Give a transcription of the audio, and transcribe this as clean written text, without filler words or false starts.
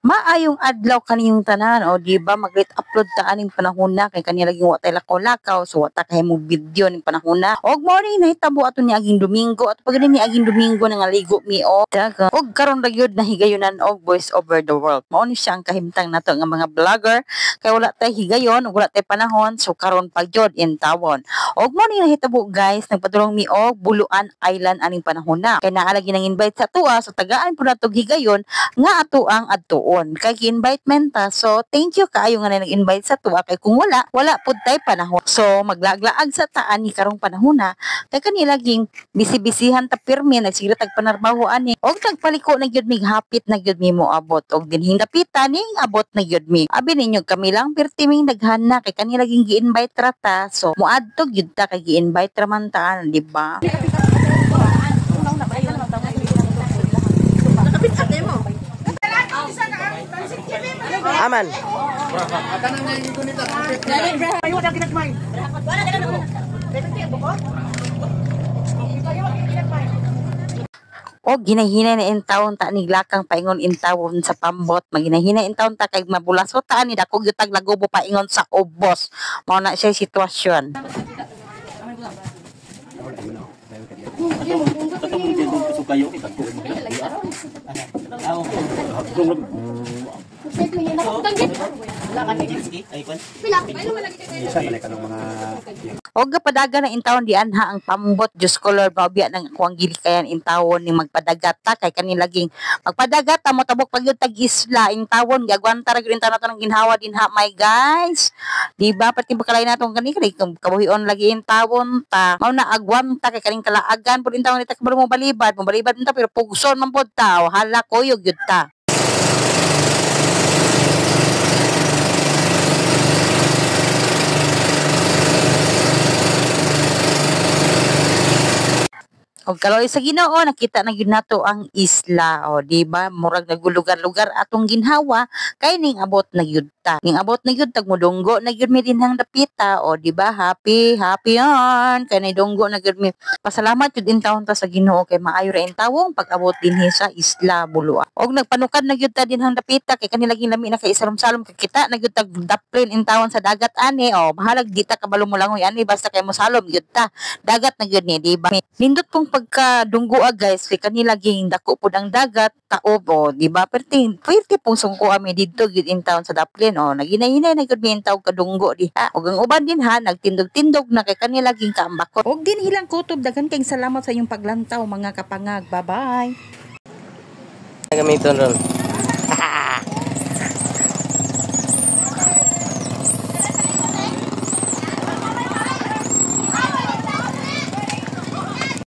Maayong adlaw kaniyong tanan o di ba mag-let upload ta aning panahon na kay kanila laging wa tay lakaw-lakaw so wa ta kay mo video ning panahon na. Og morning nahitabo ato ni aging Domingo at pag ni aging Domingo nga ligo mi og daga. Og karon ra gyud nahigayonan og voice over the world. Mao ni siya ang kahimtang nato nga mga vlogger kay wala tay higayon ug wala tay panahon so karon pa gyud in tawon. Og morning nahitabo guys nagpadulong mi og Buluan Island aning panahon na. Kay naa lagi nang invite sa tuwa so tagaan pud nato higayon nga ato ang adtuon kay gi-invite men ta so thank you kaayo nga nag-invite sa tuwa kay kung wala pud tay panahon so maglaglaag sa taan ni karong panahon na kay kanila laging bisi-bisihan ta pirmi nagsigla tag panarbaho ani og tagpaliko na gyud mig hapit na gyud mi mo abot og dinhing dapitan ning abot na gyud mi abi ninyo kami lang pertiming daghana kay kanila laging gi-invite ra ta so moadto gyud ta kay gi-invite ra man ta di ba. Aman. O ginahinay na intawon ta ni lakang paingon intawon sa pambot maginahinay intawon ta kay mabulasot ta ni dako gyud tag lagobo paingon sa ubos mao na siya sitwasyon. Og gapadaga na intawon di anha ang pambot Diyos ko Lord maubya nang kuang gilikayan intawon ning magpadagat ta kay kani laging magpadagat ta mo tabok pagyud tag isla intawon gagwanta ra gyud intawon nato ng ginhawa dinha my guys di ba pati bakalay natong kani kabuhion lagi intawon ta mao na agwanta kay kaning kalaagan pud intawon ita kabalo mo balibad ta pero pugson man pod ta hala koyo gyud ta. Og kaloy sa Ginoo nakita na gyud nato ang isla o di ba murag nagulugar-lugar atong ginhawa kay ning abot na gyud ta ning abot na gyud tag modunggo na gyud mi dinhang dapita o di ba happy yan kay nidunggo na gyud mi pasalamat gyud intawon ta sa Ginoo kay maayo ra intawong pag-abot dinhi sa isla Buluan og nagpanukad na gyud ta dinhang dapita kay kanila lagi lami na kay isalom-salom kay kita na gyud tag daplin intawon sa dagat ani o bahalag di ta kabalo mo langoy ani basta kay mosalom gyud ta dagat na gyud ni di ba nindot pong pagkadunggoa guys kay kanila ging dako pud ang dagat taob o di ba perti pong sungko ami didto gyud in town sa daplin o naginay-hinay na gyud mi taw kadunggo diha ug ang uban din ha nagtindog-tindog na kay kanila ging kaambakon og din hilang kutob daghan kay salamat sa inyong paglantaw mga kapangag bye bye Gamiton ron.